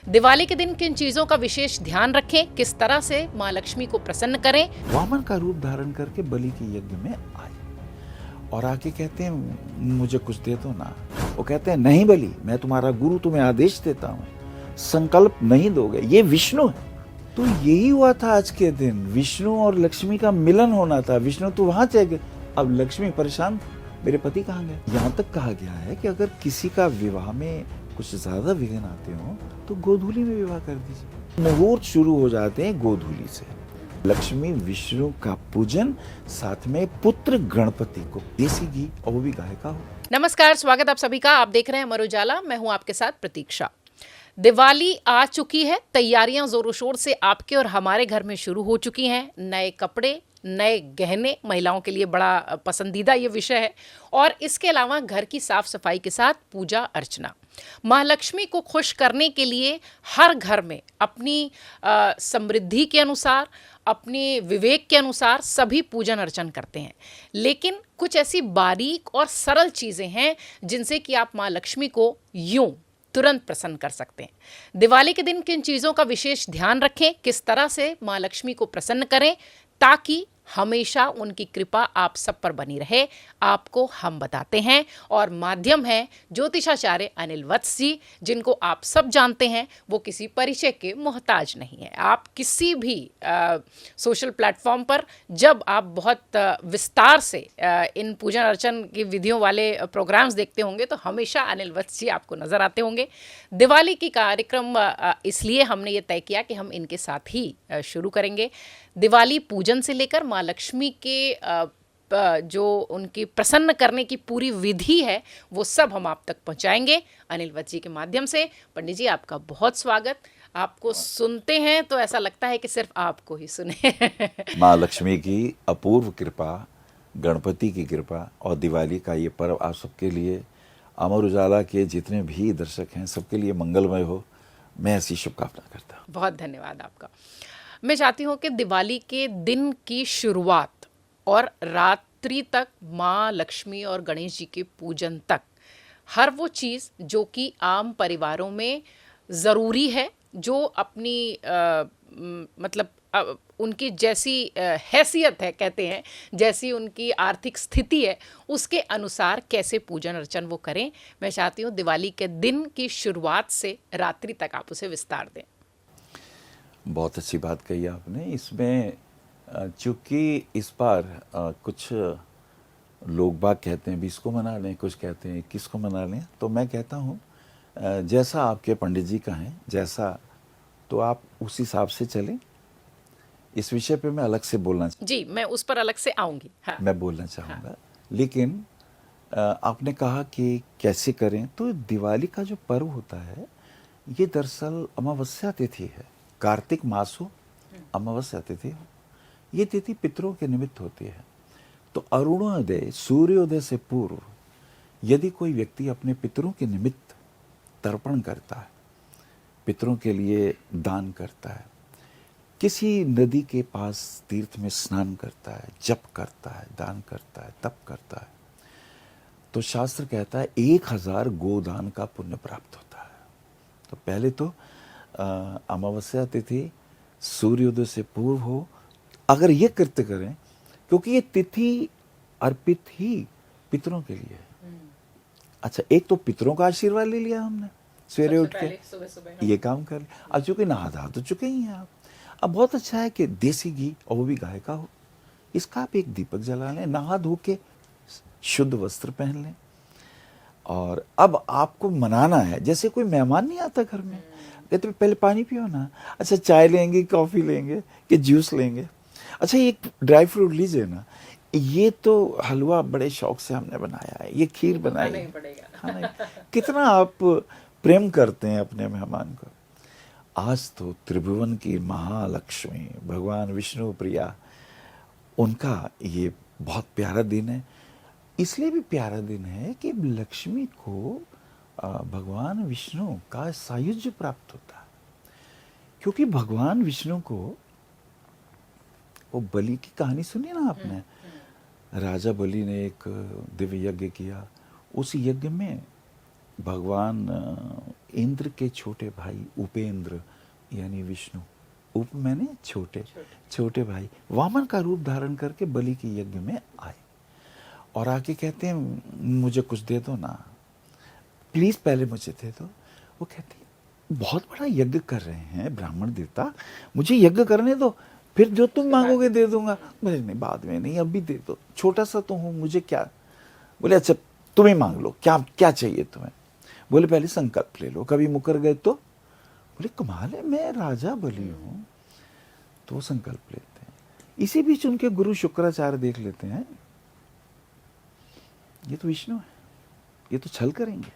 दिवाली के दिन किन चीजों का विशेष ध्यान रखें, किस तरह से माँ लक्ष्मी को प्रसन्न करें। वामन का रूप धारण करके बलि के यज्ञ में आए और आके कहते हैं मुझे कुछ दे दो ना। वो कहते हैं नहीं बलि, मैं तुम्हारा गुरु, तुम्हें आदेश देता हूँ, संकल्प नहीं दोगे। ये विष्णु है। तो यही हुआ था आज के दिन, विष्णु और लक्ष्मी का मिलन होना था। विष्णु तो वहां चले गए, अब लक्ष्मी परेशान, मेरे पति कहाँ गए। यहाँ तक कहा गया है कि अगर किसी का विवाह में कुछ ज्यादा विघ्न आते हो तो गोधूली में विवाह कर दीजिए। मुहूर्त शुरू हो जाते हैं गोधूली से। लक्ष्मी विष्णु का पूजन, साथ में पुत्र गणपति को देसी घी, और वो भी गाय का हो। नमस्कार, स्वागत आप सभी का। आप देख रहे हैं अमर उजाला, मैं हूं आपके साथ प्रतीक्षा। दिवाली आ चुकी है, तैयारियां जोरों शोर से आपके और हमारे घर में शुरू हो चुकी हैं। नए कपड़े, नए गहने महिलाओं के लिए बड़ा पसंदीदा ये विषय है। और इसके अलावा घर की साफ सफाई के साथ पूजा अर्चना। माँ लक्ष्मी को खुश करने के लिए हर घर में अपनी समृद्धि के अनुसार, अपने विवेक के अनुसार सभी पूजन अर्चन करते हैं। लेकिन कुछ ऐसी बारीक और सरल चीज़ें हैं जिनसे कि आप माँ लक्ष्मी को यूं तुरंत प्रसन्न कर सकते हैं। दिवाली के दिन किन चीज़ों का विशेष ध्यान रखें, किस तरह से माँ लक्ष्मी को प्रसन्न करें ताकि हमेशा उनकी कृपा आप सब पर बनी रहे, आपको हम बताते हैं। और माध्यम है ज्योतिषाचार्य अनिल वत्स जी, जिनको आप सब जानते हैं। वो किसी परिचय के मोहताज नहीं है। आप किसी भी सोशल प्लेटफॉर्म पर जब आप बहुत विस्तार से इन पूजन अर्चन की विधियों वाले प्रोग्राम्स देखते होंगे तो हमेशा अनिल वत्स जी आपको नजर आते होंगे। दिवाली की कार्यक्रम इसलिए हमने ये तय किया कि हम इनके साथ ही शुरू करेंगे। दिवाली पूजन से लेकर माँ लक्ष्मी के जो उनकी प्रसन्न करने की पूरी विधि है वो सब हम आप तक पहुंचाएंगे अनिल वत्स जी के माध्यम से। पंडित जी, आपका बहुत स्वागत। आपको सुनते हैं तो ऐसा लगता है कि सिर्फ आपको ही सुने। माँ लक्ष्मी की अपूर्व कृपा, गणपति की कृपा और दिवाली का ये पर्व आप सबके लिए, अमर उजाला के जितने भी दर्शक हैं, सबके लिए मंगलमय हो, मैं ऐसी शुभकामना करता हूँ। बहुत धन्यवाद आपका। मैं चाहती हूँ कि दिवाली के दिन की शुरुआत और रात्रि तक माँ लक्ष्मी और गणेश जी के पूजन तक हर वो चीज़ जो कि आम परिवारों में ज़रूरी है, जो अपनी उनकी जैसी हैसियत है, कहते हैं जैसी उनकी आर्थिक स्थिति है, उसके अनुसार कैसे पूजन अर्चन वो करें। मैं चाहती हूँ दिवाली के दिन की शुरुआत से रात्रि तक आप उसे विस्तार दें। बहुत अच्छी बात कही आपने। इसमें चूंकि इस बार कुछ लोग बाग कहते हैं 20 को मना लें, कुछ कहते हैं 21 को मना लें, तो मैं कहता हूँ जैसा आपके पंडित जी का है, जैसा तो आप उस हिसाब से चलें। इस विषय पे मैं अलग से बोलना जी, मैं उस पर अलग से आऊंगी। हाँ। मैं बोलना चाहूँगा। हाँ। लेकिन आपने कहा कि कैसे करें, तो दिवाली का जो पर्व होता है ये दरअसल अमावस्या तिथि है। कार्तिक मास हो, अमावस्या तिथि हो, ये तिथि पितरों के निमित्त होती है। तो अरुणोदय, सूर्योदय से पूर्व यदि कोई व्यक्ति अपने पितरों के निमित्त तर्पण करता है, पितरों के लिए दान करता है, किसी नदी के पास तीर्थ में स्नान करता है, जप करता है, दान करता है, तप करता है, तो शास्त्र कहता है 1000 गोदान का पुण्य प्राप्त होता है। तो पहले तो अमावस्या तिथि सूर्योदय से पूर्व हो, अगर ये कृत्य करें, क्योंकि ये तिथि अर्पित ही पितरों के लिए है। अच्छा, एक तो पितरों का आशीर्वाद ले लिया हमने सवेरे उठ के, सुबह ये काम कर लिया। अब चूंकि नहा धा तो चुके ही हैं आप, अब बहुत अच्छा है कि देसी घी, और वो भी गाय का हो, इसका आप एक दीपक जला लें, नहा धो के शुद्ध वस्त्र पहन लें। और अब आपको मनाना है, जैसे कोई मेहमान नहीं आता घर में, कहते पहले पानी पियो ना, अच्छा चाय लेंगे, कॉफी लेंगे कि जूस लेंगे, अच्छा एक ड्राई फ्रूट लीजिए ना, ये तो हलवा बड़े शौक से हमने बनाया है, ये खीर बनाई है, खाना कितना आप प्रेम करते हैं अपने मेहमान को। आज तो त्रिभुवन की महालक्ष्मी भगवान विष्णु प्रिया, उनका ये बहुत प्यारा दिन है। इसलिए भी प्यारा दिन है कि लक्ष्मी को भगवान विष्णु का सायुज्य प्राप्त होता है। क्योंकि भगवान विष्णु को, वो बलि की कहानी सुनी ना आपने, राजा बलि ने एक दिव्य यज्ञ किया, उस यज्ञ में भगवान इंद्र के छोटे भाई उपेंद्र यानी विष्णु, उप मैंने छोटे, छोटे भाई वामन का रूप धारण करके बलि के यज्ञ में आए और आके कहते हैं मुझे कुछ दे दो ना प्लीज, पहले मुझे दे दो। वो कहते हैं बहुत बड़ा यज्ञ कर रहे हैं ब्राह्मण देवता, मुझे यज्ञ करने दो, फिर जो तुम मांगोगे दे दूंगा। बोले नहीं, बाद में नहीं, अभी दे दो, छोटा सा तो हूं, मुझे क्या। बोले अच्छा तुम ही मांग लो, क्या क्या चाहिए तुम्हें। बोले पहले संकल्प ले लो, कभी मुकर गए तो। बोले कमाल है, मैं राजा बलि हूं। तो वो संकल्प लेते हैं। इसी बीच उनके गुरु शुक्राचार्य देख लेते हैं ये तो विष्णु है, ये तो छल करेंगे,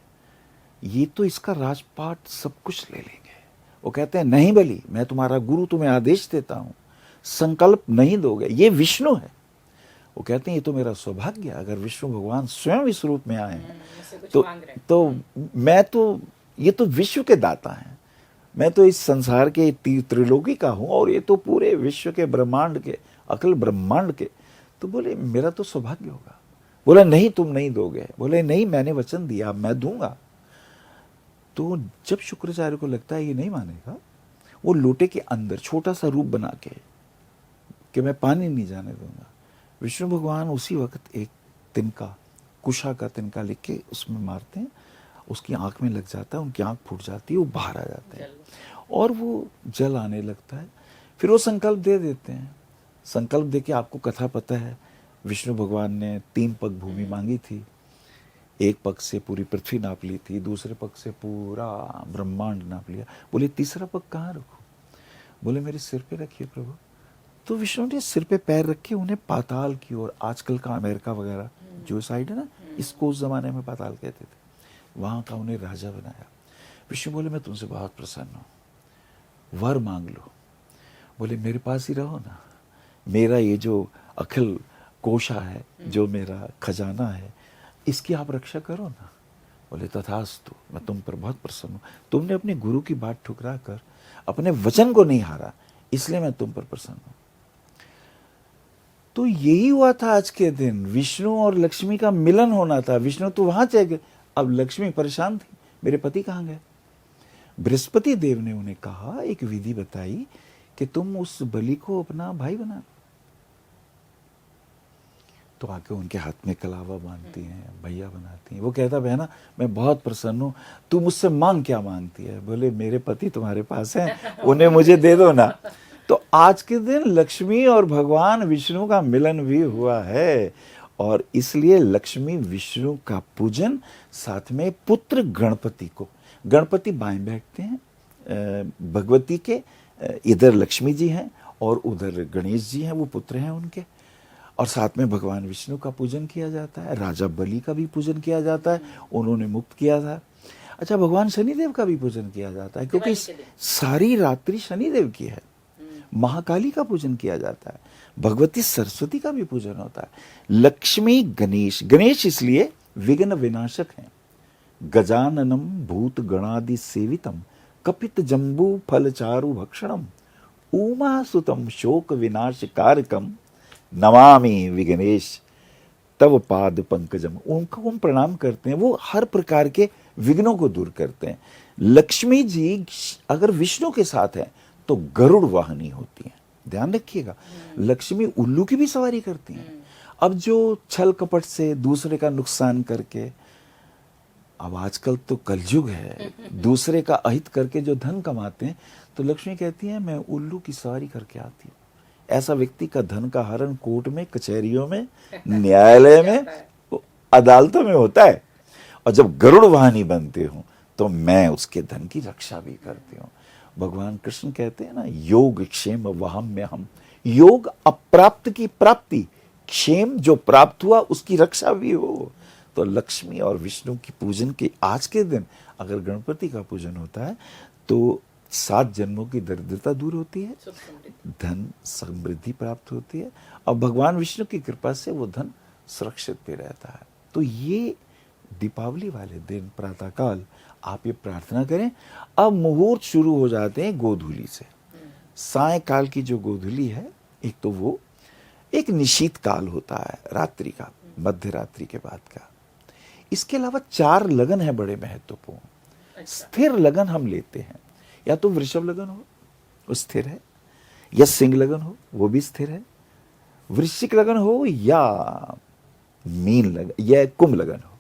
ये तो इसका राजपाट सब कुछ ले लेंगे। वो कहते हैं नहीं बलि, मैं तुम्हारा गुरु, तुम्हें आदेश देता हूं, संकल्प नहीं दोगे, ये विष्णु है। वो कहते हैं ये तो मेरा सौभाग्य, अगर विष्णु भगवान स्वयं इस रूप में आए हैं तो मैं तो, ये तो विश्व के दाता हैं, मैं तो इस संसार के त्रिलोकी का हूं और ये तो पूरे विश्व के ब्रह्मांड के, अखिल ब्रह्मांड के, तो बोले मेरा तो सौभाग्य होगा। बोला नहीं तुम नहीं दोगे। बोले नहीं, मैंने वचन दिया, मैं दूंगा। तो जब शुक्राचार्य को लगता है ये नहीं मानेगा, वो लोटे के अंदर छोटा सा रूप बना के कि मैं पानी नहीं जाने दूंगा, विष्णु भगवान उसी वक्त एक तिनका, कुशा का तिनका लिख के उसमें मारते हैं, उसकी आंख में लग जाता है, उनकी आंख फूट जाती है, वो बाहर आ जाते हैं और वो जल आने लगता है। फिर वो संकल्प दे देते हैं। संकल्प देके आपको कथा पता है, विष्णु भगवान ने 3 पग भूमि मांगी थी, एक पग से पूरी पृथ्वी नाप ली थी, दूसरे पग से पूरा ब्रह्मांड नाप लिया। बोले तीसरा पग कहाँ रखूं। बोले मेरे सिर पे रखिए प्रभु। तो विष्णु ने सिर पे पैर रखे उन्हें पाताल की ओर, आजकल का अमेरिका वगैरह जो साइड है ना, इसको उस जमाने में पाताल कहते थे, वहां का उन्हें राजा बनाया। विष्णु बोले मैं तुमसे बहुत प्रसन्न हूं, वर मांग लो। बोले मेरे पास ही रहो ना, मेरा ये जो अखिल कोशा है, जो मेरा खजाना है, इसकी आप रक्षा करो ना। बोले तथास्तु, मैं तुम पर बहुत प्रसन्न हूं, तुमने अपने गुरु की बात ठुकरा कर अपने वचन को नहीं हारा, इसलिए मैं तुम पर प्रसन्न हूं। तो यही हुआ था आज के दिन, विष्णु और लक्ष्मी का मिलन होना था। विष्णु तो वहां चले गए, अब लक्ष्मी परेशान थी, मेरे पति कहां गए। बृहस्पति देव ने उन्हें कहा, एक विधि बताई कि तुम उस बलि को अपना भाई बना। तो आके उनके हाथ में कलावा बांधती हैं, भैया बनाती हैं। वो कहता बहना मैं बहुत प्रसन्न हूं, तू मुझसे मांग क्या मांगती है। बोले मेरे पति तुम्हारे पास हैं, उन्हें मुझे दे दो ना। तो आज के दिन लक्ष्मी और भगवान विष्णु का मिलन भी हुआ है और इसलिए लक्ष्मी विष्णु का पूजन, साथ में पुत्र गणपति को, गणपति बाएं बैठते हैं भगवती के, इधर लक्ष्मी जी हैं और उधर गणेश जी हैं, वो पुत्र हैं उनके, और साथ में भगवान विष्णु का पूजन किया जाता है। राजा बलि का भी पूजन किया जाता है, उन्होंने मुक्त किया था। अच्छा, भगवान शनिदेव का भी पूजन किया जाता है क्योंकि सारी रात्रि शनिदेव की है। महाकाली का पूजन किया जाता है, भगवती सरस्वती का भी पूजन होता है। लक्ष्मी गणेश, गणेश इसलिए विघ्न विनाशक हैं। गजाननम भूत गणादि सेवितम कपित जम्बू फल चारु भक्षणम उमा सुतम शोक विनाश कारकम नमामि विघ्नेश तव पाद पंकजम। उनको हम प्रणाम करते हैं, वो हर प्रकार के विघ्नों को दूर करते हैं। लक्ष्मी जी अगर विष्णु के साथ है तो गरुड़ वाहनी होती हैं, ध्यान रखिएगा। लक्ष्मी उल्लू की भी सवारी करती हैं। अब जो छल कपट से दूसरे का नुकसान करके, अब आजकल तो कलयुग है, दूसरे का अहित करके जो धन कमाते हैं, तो लक्ष्मी कहती है मैं उल्लू की सवारी करके आती हूँ। ऐसा व्यक्ति का धन का हरण कोर्ट में, कचहरियों में, न्यायालय में, अदालतों में होता है। और जब गरुड़ वाहनी बनते हो तो मैं उसके धन की रक्षा भी करती हूँ। भगवान कृष्ण कहते हैं ना, योग क्षेम वहम में हम, योग अप्राप्त की प्राप्ति, क्षेम जो प्राप्त हुआ उसकी रक्षा भी हो। तो लक्ष्मी और विष्णु की पूजन के आज के दिन अगर गणपति का पूजन होता है तो 7 जन्मों की दरिद्रता दूर होती है, धन समृद्धि प्राप्त होती है और भगवान विष्णु की कृपा से वो धन सुरक्षित भी रहता है। तो ये दीपावली वाले दिन प्रातःकाल आप ये प्रार्थना करें। अब मुहूर्त शुरू हो जाते हैं गोधूली से। सायकाल की जो गोधूली है, एक तो वो एक निशीत काल होता है, रात्रि का, मध्य रात्रि के बाद का। इसके अलावा 4 लगन है बड़े महत्वपूर्ण। स्थिर लगन हम लेते हैं, या तो वृषभ लगन हो वो स्थिर है, या सिंह लगन हो वो भी स्थिर है, वृश्चिक लगन हो या मीन लगन या कुंभ लगन हो,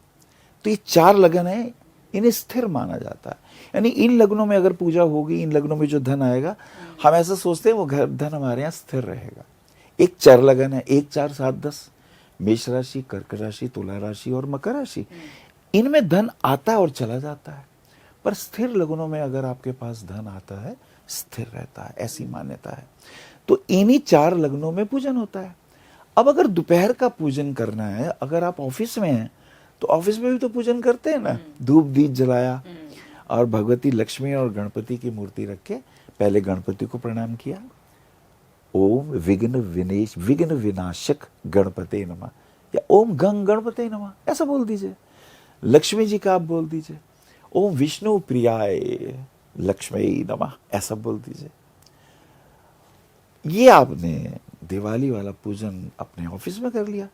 तो ये 4 लगन है, इन्हें स्थिर माना जाता है। यानी इन लगनों में अगर पूजा होगी, इन लगनों में जो धन आएगा, हम ऐसा सोचते हैं वो घर धन हमारे यहाँ स्थिर रहेगा। एक चर लगन है, 1 4 7 10, मेष राशि, कर्क राशि, तुला राशि और मकर राशि, इनमें धन आता है और चला जाता है। पर स्थिर लगनों में अगर आपके पास धन आता है, स्थिर रहता है, ऐसी मान्यता है। तो इन्हीं 4 लगनों में पूजन होता है। अब अगर दोपहर का पूजन करना है, अगर आप ऑफिस में हैं तो ऑफिस में भी तो पूजन करते हैं ना, धूप दीप जलाया और भगवती लक्ष्मी और गणपति की मूर्ति रख के पहले गणपति को प्रणाम किया, ओम विघ्न विनाशक गणपते नमः, या ओम गंग गणपते नमः ऐसा बोल दीजिए। लक्ष्मी जी का आप बोल दीजिए, ओम विष्णु प्रियाय लक्ष्मी नमः ऐसा बोल दीजिए। ये आपने दिवाली वाला पूजन अपने ऑफिस में कर लिया।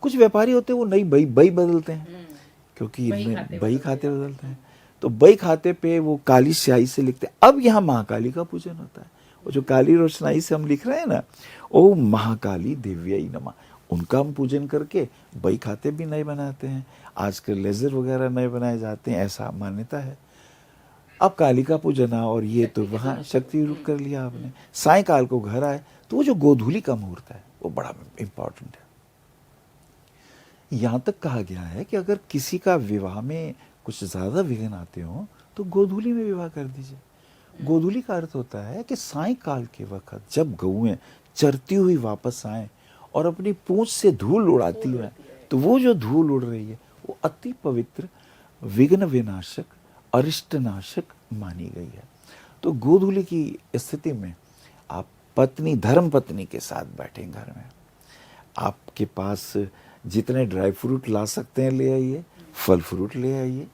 कुछ व्यापारी होते हैं वो नई बही बदलते हैं, क्योंकि इनमें बही खाते बदलते हैं, तो बही खाते पे वो काली स्याही से लिखते हैं। अब यहाँ महाकाली का पूजन होता है, वो जो काली रोशनाई से हम लिख रहे हैं ना, ओम महाकाली दिव्यई नमः, उनका हम पूजन करके बही खाते भी नए बनाते हैं। आजकल लेजर वगैरह नए बनाए जाते हैं, ऐसा मान्यता है। अब काली का पूजन और ये तो वहाँ शक्ति रूप कर लिया आपने। सायकाल को घर आए तो वो जो गोधूली का मुहूर्त है वो बड़ा इंपॉर्टेंट है। यहाँ तक कहा गया है कि अगर किसी का विवाह में कुछ ज्यादा विघ्न आते हो तो गोधूली में विवाह कर दीजिए। गोधूली का अर्थ होता है कि सायकाल के वक्त जब गौएं चरती हुई वापस आए और अपनी पूंछ से धूल उड़ाती है, तो वो जो धूल उड़ रही है वो अति पवित्र, विघ्न विनाशक, अरिष्ट नाशक मानी गई है। तो गोधूली की स्थिति में आप पत्नी, धर्म पत्नी के साथ बैठे घर में, आपके पास जितने ड्राई फ्रूट ला सकते हैं ले आइए, फल फ्रूट ले आइए,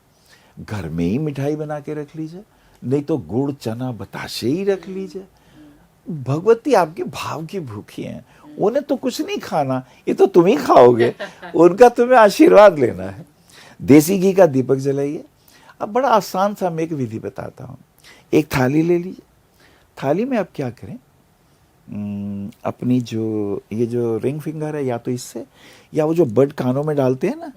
घर में ही मिठाई बना के रख लीजिए, नहीं तो गुड़ चना बताशे ही रख लीजिए। भगवती आपके भाव की भूखी हैं, उन्हें तो कुछ नहीं खाना, ये तो तुम ही खाओगे, उनका तुम्हें आशीर्वाद लेना है। देसी घी का दीपक जलाइए। अब बड़ा आसान सा मैं एक विधि बताता हूँ। एक थाली ले लीजिए, थाली में आप क्या करें, अपनी जो ये जो रिंग फिंगर है, या तो इससे या वो जो बड कानों में डालते हैं ना,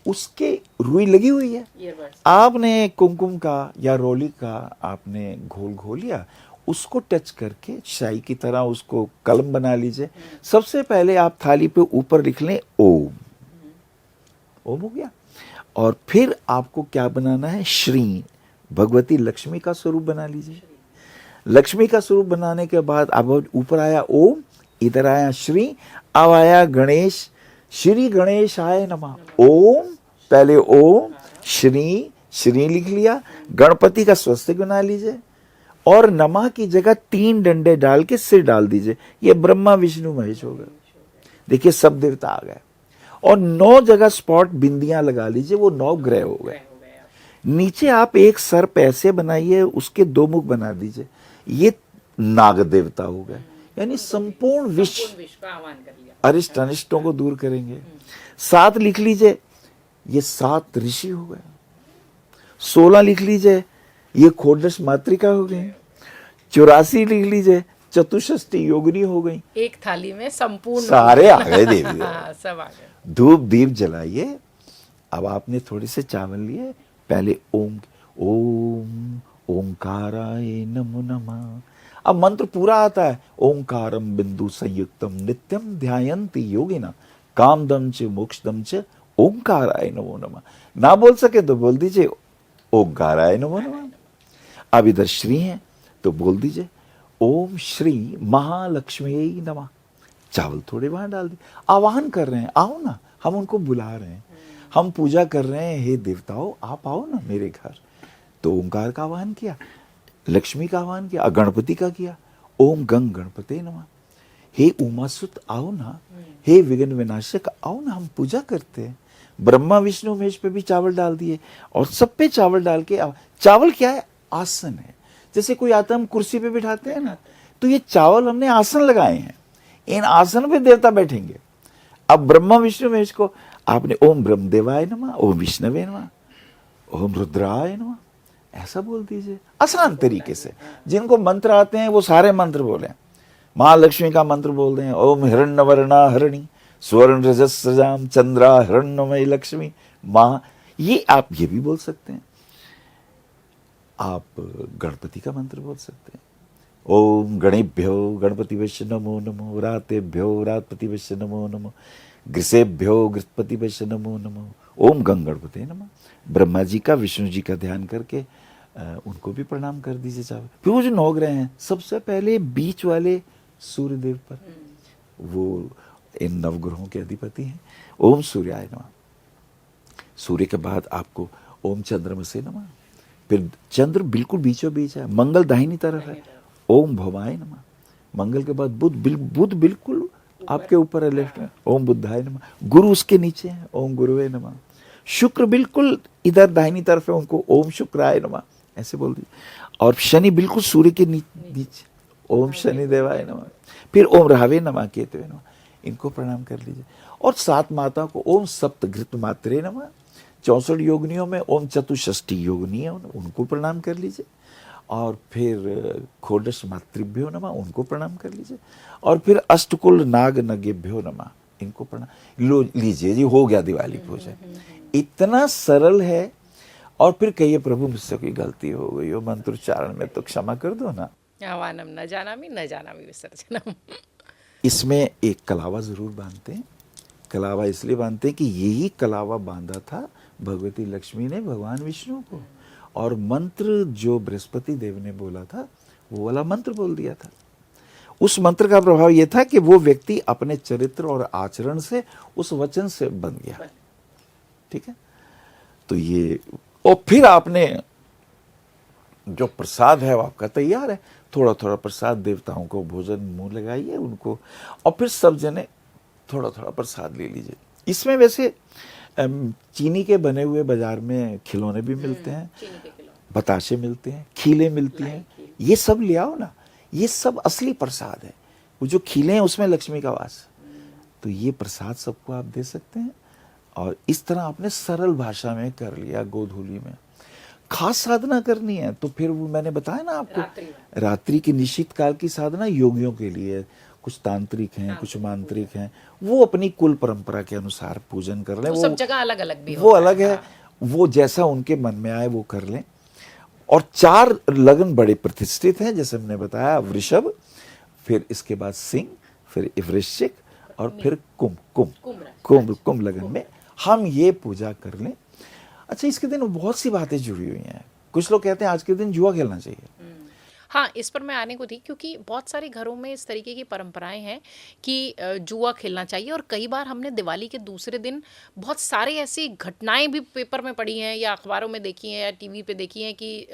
उसके रुई लगी हुई है, आपने कुमकुम का या रोली का आपने घोल लिया, उसको टच करके शाही की तरह उसको कलम बना लीजिए। सबसे पहले आप थाली पे ऊपर लिख लें ओम, ओम हो गया। और फिर आपको क्या बनाना है, श्री, भगवती लक्ष्मी का स्वरूप बना लीजिए। लक्ष्मी का स्वरूप बनाने के बाद अब ऊपर आया ओम, इधर आया श्री, अब आया गणेश, श्री गणेशाय नमः। ओम, पहले ओम, श्री लिख लिया, गणपति का स्वस्तिक बना लीजिए और नमः की जगह 3 डंडे डाल के सिर डाल दीजिए। ये ब्रह्मा विष्णु महेश हो गए। देखिए सब देवता आ गए। और 9 जगह स्पॉट बिंदियां लगा लीजिए, वो 9 ग्रह हो गए। नीचे आप एक सर्प ऐसे बनाइए, उसके 2 मुख बना दीजिए, ये नाग देवता हो गए। यानी संपूर्ण विश्व का आह्वान कर लिया, अरिष्ट अनिष्टों को दूर करेंगे। 7 लिख लीजिए, ये 7 ऋषि हो गए। 16 लिख लीजिए, ये खोडश मातृका हो गई। 84 लिख लीजिए, चतुष्षष्टि योगिनी हो गई। एक थाली में संपूर्ण सारे आ गए देवी। हाँ, सब आ गए। धूप दीप जलाइए। अब आपने थोड़े से चावल लिए, पहले ओम ओम ओंकाराय नमो नमः। अब मंत्र पूरा आता है, ओंकारम बिंदु संयुक्तम नित्यम ध्यायन्ति योगिना कामदम च मोक्षदम च ओंकाराय नमो नमः। ना बोल सके तो बोल दीजिए ओंकाराय नमो नमः। अब इधर श्री है तो बोल दीजिए ओम श्री महालक्ष्मी नमः। चावल थोड़े वहां डाल दिए, आह्वान कर रहे हैं, आओ ना, हम उनको बुला रहे हैं, हम पूजा कर रहे हैं, हे देवताओं आप आओ ना मेरे घर। तो ओंकार का आह्वान किया, लक्ष्मी का आह्वान किया, गणपति का किया, ओम गंग गणपते नमः। हे उमासुत आओ ना, हे विघ्न विनाशक आओ ना, हम पूजा करते हैं। ब्रह्मा विष्णु महेश पे भी चावल डाल दिए और सब पे चावल डाल के, चावल क्या है, आसन है। जैसे कोई आता हम कुर्सी पे बिठाते हैं ना, तो ये चावल हमने आसन लगाए हैं, इन आसन पे देवता बैठेंगे। अब ब्रह्मा विष्णु महेश को आपने ओम ब्रह्मदेवाय नमः, ओम विष्णवे नमः, ओम रुद्राय नमः ऐसा बोल दीजिए आसान तरीके से। जिनको मंत्र आते हैं वो सारे मंत्र बोले। महालक्ष्मी का मंत्र बोल दें, ओम हिरण्यवर्णा हरिणी स्वर्ण रजस्रजाम चंद्रा हिरण्यमयी लक्ष्मी माँ। ये आप ये भी बोल सकते हैं। आप गणपति का मंत्र बोल सकते हैं, ओम गणेभ्यो गणपतिभ्यो नमो नमो, रातेभ्यो रातपतिभ्यो नमो नमो, गृसेभ्यो गृहपतिभ्यो नमो नमो, ओम गंगणपते नमः। ब्रह्मा जी का विष्णु जी का ध्यान करके उनको भी प्रणाम कर दीजिए। चाहे फिर वो जो 9 ग्रह हैं, सबसे पहले बीच वाले सूर्य देव पर, वो इन नवग्रहों के अधिपति हैं। ओम सूर्याय नमः। सूर्य के बाद आपको ओम चंद्रमसे नमः। फिर चंद्र बिल्कुल बीचों बीच है, मंगल दाहिनी तरफ है, ओम भवाय नमः। मंगल के बाद बुध बिल्कुल आपके ऊपर है, लेफ्ट में, ओम बुद्धाय नमः। गुरु उसके नीचे है, ओम गुरुवे नमः। शुक्र बिल्कुल इधर दाहिनी तरफ है, उनको ओम शुक्राय नमः ऐसे बोल दीजिए। और शनि बिल्कुल सूर्य के नीचे, ओम शनि देवाय नमः। फिर ओम राहवे नमः केतवे नमः, इनको प्रणाम कर लीजिए। और 7 माता को ओम सप्तघृत मात्रे नमः। 64 योगिनियों में ओम चतुष्षष्टि योगिनी है, उनको प्रणाम कर लीजिए। और फिर खोडश मातृभ्यो नमः, उनको प्रणाम कर लीजिए। और फिर अष्टकुल नाग नगेभ्यो नमः, इनको प्रणाम लीजिए। जी हो गया दिवाली पूजा। इतना सरल है। और फिर कहिए प्रभु मुझसे कोई गलती हो गई हो मंत्रोच्चारण में तो क्षमा कर दो ना। आवानम न जानामि विसर्जनम। इसमें एक कलावा जरूर बांधते हैं। कलावा इसलिए बांधते हैं कि यही कलावा बांधा था भगवती लक्ष्मी ने भगवान विष्णु को। और मंत्र जो बृहस्पति देव ने बोला था वो वाला मंत्र बोल दिया था। उस मंत्र का प्रभाव यह था कि वो व्यक्ति अपने चरित्र और आचरण से उस वचन से बन गया। ठीक है, तो ये। और फिर आपने जो प्रसाद है वो आपका तैयार है। थोड़ा थोड़ा प्रसाद देवताओं को भोजन मुंह लगाइए उनको, और फिर सब जने थोड़ा थोड़ा प्रसाद ले लीजिए। इसमें वैसे चीनी के बने हुए बाजार में खिलौने भी मिलते हैं, बताशे मिलते हैं, खीले मिलती हैं, ये सब ले आओ ना। ये सब असली प्रसाद है। वो जो खीले हैं उसमें लक्ष्मी का वास। तो ये प्रसाद सबको आप दे सकते हैं। और इस तरह आपने सरल भाषा में कर लिया। गोधूली में खास साधना करनी है तो फिर वो मैंने बताया ना आपको, रात्रि की निश्चित काल की साधना योगियों के लिए। कुछ तांत्रिक हैं, कुछ मांत्रिक हैं, वो अपनी कुल परंपरा के अनुसार पूजन कर लें। वो सब जगह अलग अलग भी वो अलग है। वो जैसा उनके मन में आए वो कर लें। और 4 लगन बड़े प्रतिष्ठित हैं, जैसे हमने बताया, वृषभ, फिर इसके बाद सिंह, फिर वृश्चिक, और फिर कुंभ लगन में हम ये पूजा कर लें। अच्छा, इसके दिन बहुत सी बातें जुड़ी हुई हैं। कुछ लोग कहते हैं आज के दिन जुआ खेलना चाहिए। हाँ, इस पर मैं आने को थी, क्योंकि बहुत सारे घरों में इस तरीके की परंपराएं हैं कि जुआ खेलना चाहिए। और कई बार हमने दिवाली के दूसरे दिन बहुत सारे ऐसी घटनाएं भी पेपर में पढ़ी हैं या अखबारों में देखी हैं या टीवी पे देखी हैं कि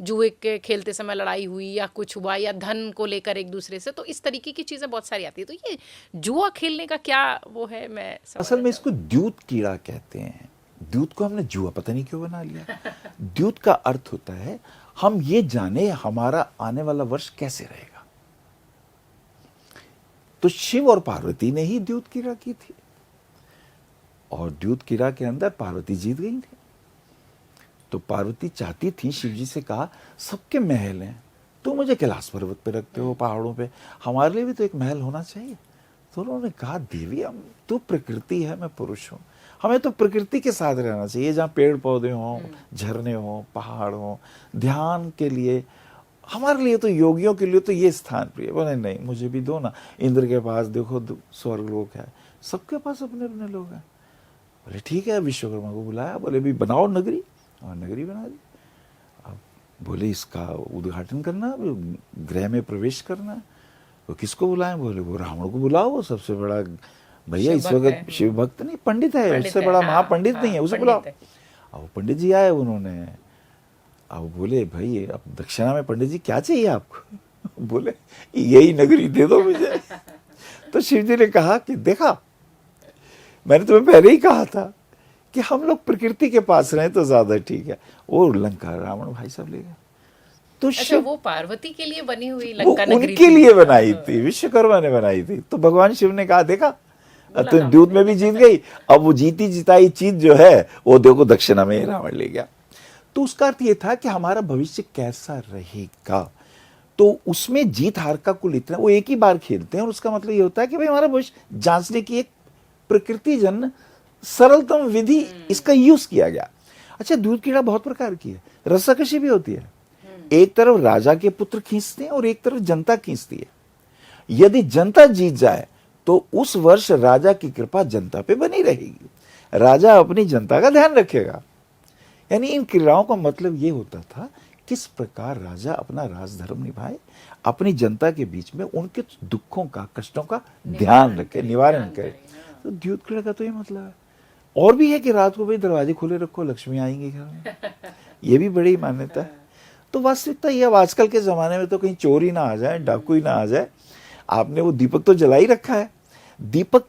जुए के खेलते समय लड़ाई हुई या कुछ हुआ, या धन को लेकर एक दूसरे से। तो इस तरीके की चीज़ें बहुत सारी आती है। तो ये जुआ खेलने का क्या वो है? मैं असल में इसको द्यूत कीड़ा कहते हैं। द्यूत को हमने जुआ पता नहीं क्यों बना लिया। द्यूत का अर्थ होता है हम ये जाने हमारा आने वाला वर्ष कैसे रहेगा। तो शिव और पार्वती ने ही द्यूत कीड़ा की थी, और द्यूत कीड़ा के अंदर पार्वती जीत गई थी। तो पार्वती चाहती थी, शिव जी से कहा सबके महल हैं, तो मुझे कैलाश पर्वत पे रखते हो, पहाड़ों पे, हमारे लिए भी तो एक महल होना चाहिए। तो उन्होंने कहा देवी हम तू प्रकृति है, मैं पुरुष हूं, हमें तो प्रकृति के साथ रहना चाहिए, जहाँ पेड़ पौधे हों, झरने हों, पहाड़ हों, ध्यान के लिए। हमारे लिए तो योगियों के लिए तो ये स्थान प्रिय। बोले नहीं, मुझे भी दो ना। इंद्र के पास देखो स्वर्ग लोक है, सबके पास अपने अपने लोग हैं। बोले ठीक है, विश्वकर्मा को बुलाया, बोले भी बनाओ नगरी, और नगरी बना दी। अब बोले इसका उद्घाटन करना, गृह में प्रवेश करना। तो किसको बुलाएं? बोले वो रावण को बुलाओ, वो सबसे बड़ा भैया इस वक्त शिव भक्त नहीं, पंडित है, उससे बड़ा महापंडित नहीं है, उसे बुलाओ। अब पंडित जी आए, उन्होंने अब बोले भाई अब दक्षिणा में पंडित जी क्या चाहिए आपको? बोले यही नगरी दे दो मुझे। तो शिव जी ने कहा कि देखा, मैंने तुम्हें पहले ही कहा था कि हम लोग प्रकृति के पास रहें तो ज्यादा ठीक है। और लंका रावण भाई साहब ले गए। तो अच्छा, वो पार्वती के लिए बनी हुई लंका नगरी उनके लिए बनाई थी, विश्वकर्मा ने बनाई थी। तो भगवान शिव ने कहा देखा, तो द्यूत में भी जीत गई, अब वो जीती जिताई चीज जो है वो देखो दक्षिणा में रावण ले गया। तो उसका अर्थ ये था कि हमारा भविष्य कैसा रहेगा। तो उसमें जीत हार का कुल इतना, वो एक ही बार खेलते हैं और उसका मतलब ये होता है कि भाई हमारा भविष्य जांचने की एक प्रकृति जन्य सरलतम विधि इसका यूज किया गया। अच्छा, दूध कीड़ा बहुत प्रकार की है, रस्साकशी भी होती है। एक तरफ राजा के पुत्र खींचते हैं और एक तरफ जनता खींचती है। यदि जनता जीत जाए तो उस वर्ष राजा की कृपा जनता पे बनी रहेगी, राजा अपनी जनता का ध्यान रखेगा। यानी इन क्रीड़ाओं का मतलब ये होता था किस प्रकार राजा अपना राजधर्म निभाए, अपनी जनता के बीच में उनके दुखों का, कष्टों का ध्यान रखे, निवारण करे। तो द्यूत क्रीड़ा का तो ये मतलब है। और भी है कि रात को भाई दरवाजे खुले रखो, लक्ष्मी आएंगी घर में, ये भी बड़ी मान्यता है। तो वास्तविकता ये, अब आजकल के जमाने में तो कहीं चोर ही ना आ जाए, डाकू ही ना आ जाए, आपने वो दीपक तो जला ही रखा है। दीपक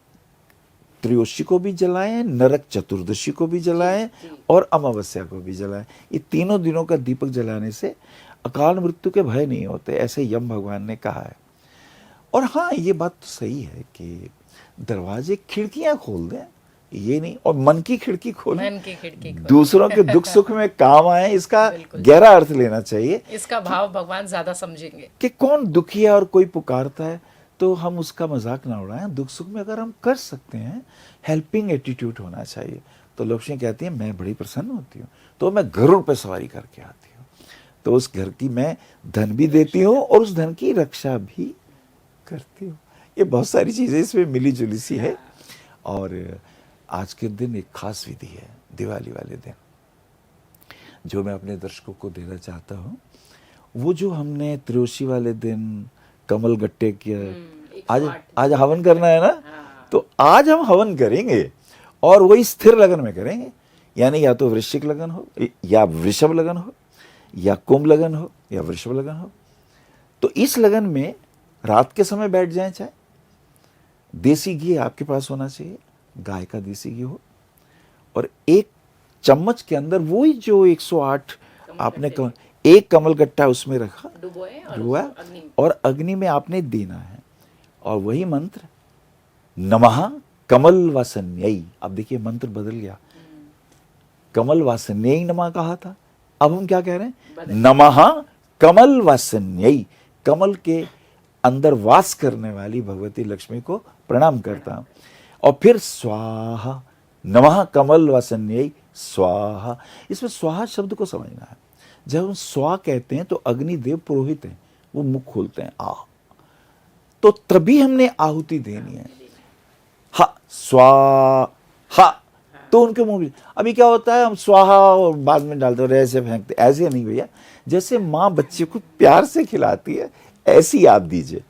त्रयोदशी को भी जलाएं, नरक चतुर्दशी को भी जलाएं और अमावस्या को भी जलाएं। ये तीनों दिनों का दीपक जलाने से अकाल मृत्यु के भय नहीं होते, ऐसे यम भगवान ने कहा है। और हाँ, ये बात तो सही है कि दरवाजे खिड़कियां खोल दें, ये नहीं, और मन की खिड़की खोलें, मन की खिड़की खोलें। दूसरों के दुख सुख में काम आए, इसका गहरा अर्थ लेना चाहिए। इसका भाव भगवान ज्यादा समझेंगे कि कौन दुखी है और कोई पुकारता है तो हम उसका मजाक ना उड़ाएं। दुख सुख में अगर हम कर सकते हैं, हेल्पिंग एटीट्यूड होना चाहिए। तो लक्ष्मी कहती है मैं बड़ी प्रसन्न होती हूँ, तो मैं गरुड़ पे सवारी करके आती हूँ, तो उस घर की मैं धन भी देती हूँ और उस धन की रक्षा भी करती हूँ। ये बहुत सारी चीजें इसमें मिली जुली सी है। और आज के दिन एक खास विधि है, दिवाली वाले दिन, जो मैं अपने दर्शकों को देना चाहता हूँ। वो जो हमने त्रयोदशी वाले दिन कमल गट्टे के आज हवन करना है ना, तो आज हम हवन करेंगे और वही स्थिर लगन में करेंगे। यानी या तो वृश्चिक लगन हो, या वृषभ लगन हो, या कुंभ लगन हो, या वृषभ लगन हो। तो इस लगन में रात के समय बैठ जाएं, चाहे देसी घी आपके पास होना चाहिए, गाय का देसी घी हो, और एक चम्मच के अंदर वही जो 108 आपने एक कमल गट्टा उसमें रखा, डुबोया, और अग्नि में आपने देना है। और वही मंत्र नमः कमल वासन्यै, अब देखिए मंत्र बदल गया, कमल वासन्यै नमः कहा था, अब हम क्या कह रहे हैं, नमः कमल वासन्यै, कमल के अंदर वास करने वाली भगवती लक्ष्मी को प्रणाम करता हूं। और फिर स्वाहा, नमः कमल वासन्यै स्वाहा। इसमें स्वाहा शब्द को समझना है। जब हम स्वा कहते हैं तो अग्निदेव पुरोहित हैं, वो मुख खोलते हैं, आ, तो तभी हमने आहुति देनी है, हा स्वाहा, तो उनके मुंह में। अभी क्या होता है, हम स्वाहा और बाद में डालते और ऐसे फेंकते, ऐसे नहीं भैया। जैसे माँ बच्चे को प्यार से खिलाती है, ऐसी आप दीजिए।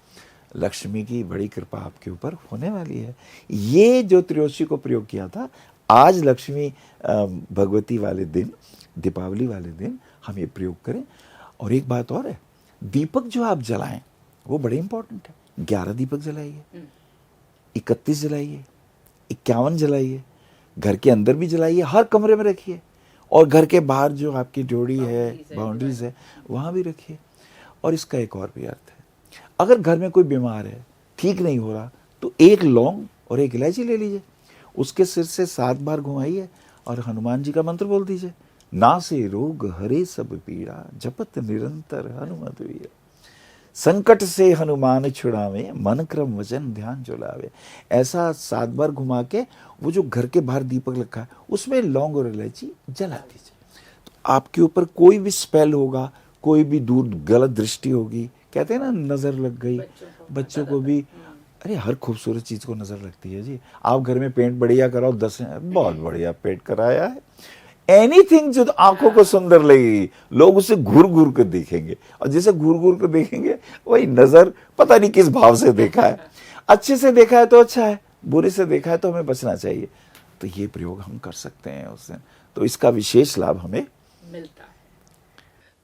लक्ष्मी की बड़ी कृपा आपके ऊपर होने वाली है। ये जो त्रयोदशी को प्रयोग किया था, आज लक्ष्मी भगवती वाले दिन, दीपावली वाले दिन हम ये प्रयोग करें। और एक बात और है, दीपक जो आप जलाएं वो बड़े इंपॉर्टेंट है। 11 दीपक जलाइए, 31 जलाइए, 51 जलाइए, घर के अंदर भी जलाइए, हर कमरे में रखिए, और घर के बाहर जो आपकी ड्योढ़ी है, बाउंड्रीज है, वहां भी रखिए। और इसका एक और भी अर्थ है, अगर घर में कोई बीमार है, ठीक नहीं हो रहा, तो एक लौंग और एक इलायची ले लीजिए, उसके सिर से 7 बार घुमाइए और हनुमान जी का मंत्र बोल दीजिए, नासे रोग हरे सब पीड़ा, जपत निरंतर हनुमत वीर, संकट से हनुमान छुड़ावे, मन क्रम वचन ध्यान जो लावे। ऐसा 7 बार घुमा के वो जो घर के बाहर दीपक रखा है उसमें लौंग और इलायची जला दीजिए। तो आपके ऊपर कोई भी स्पेल होगा, कोई भी दूर गलत दृष्टि होगी, कहते हैं ना नजर लग गई, बच्चों को भी, अरे हर खूबसूरत चीज को नजर लगती है जी। आप घर में पेंट बढ़िया कराओ, 10 बहुत बढ़िया पेंट कराया है, एनीथिंग जो आंखों को सुंदर लगेगी, लोग उसे घूर घूर कर देखेंगे, और जैसे घूर घूर कर देखेंगे वही नजर पता नहीं किस भाव से देखा है। अच्छे से देखा है तो अच्छा है, बुरे से देखा है तो हमें बचना चाहिए। तो ये प्रयोग हम कर सकते हैं उस दिन, तो इसका विशेष लाभ हमें मिलता है।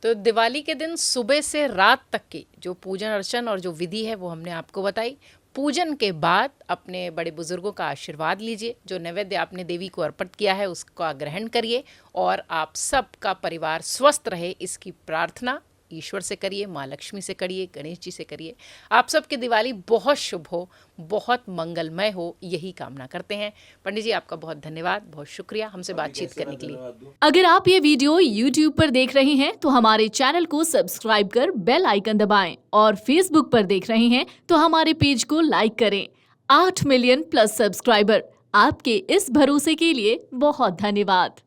तो दिवाली के दिन सुबह से रात तक की जो पूजन अर्चन और जो विधि है वो हमने आपको बताई। पूजन के बाद अपने बड़े बुजुर्गों का आशीर्वाद लीजिए, जो नैवेद्य आपने देवी को अर्पित किया है उसका ग्रहण करिए, और आप सबका परिवार स्वस्थ रहे इसकी प्रार्थना ईश्वर से करिए, माँ लक्ष्मी से करिए, गणेश जी से करिए। आप सबकी दिवाली बहुत शुभ हो, बहुत मंगलमय हो, यही कामना करते हैं। पंडित जी आपका बहुत धन्यवाद, बहुत शुक्रिया हमसे बातचीत करने के लिए। अगर आप ये वीडियो YouTube पर देख रहे हैं तो हमारे चैनल को सब्सक्राइब कर बेल आइकन दबाएं, और Facebook पर देख रहे हैं तो हमारे पेज को लाइक करें। 8 मिलियन प्लस सब्सक्राइबर, आपके इस भरोसे के लिए बहुत धन्यवाद।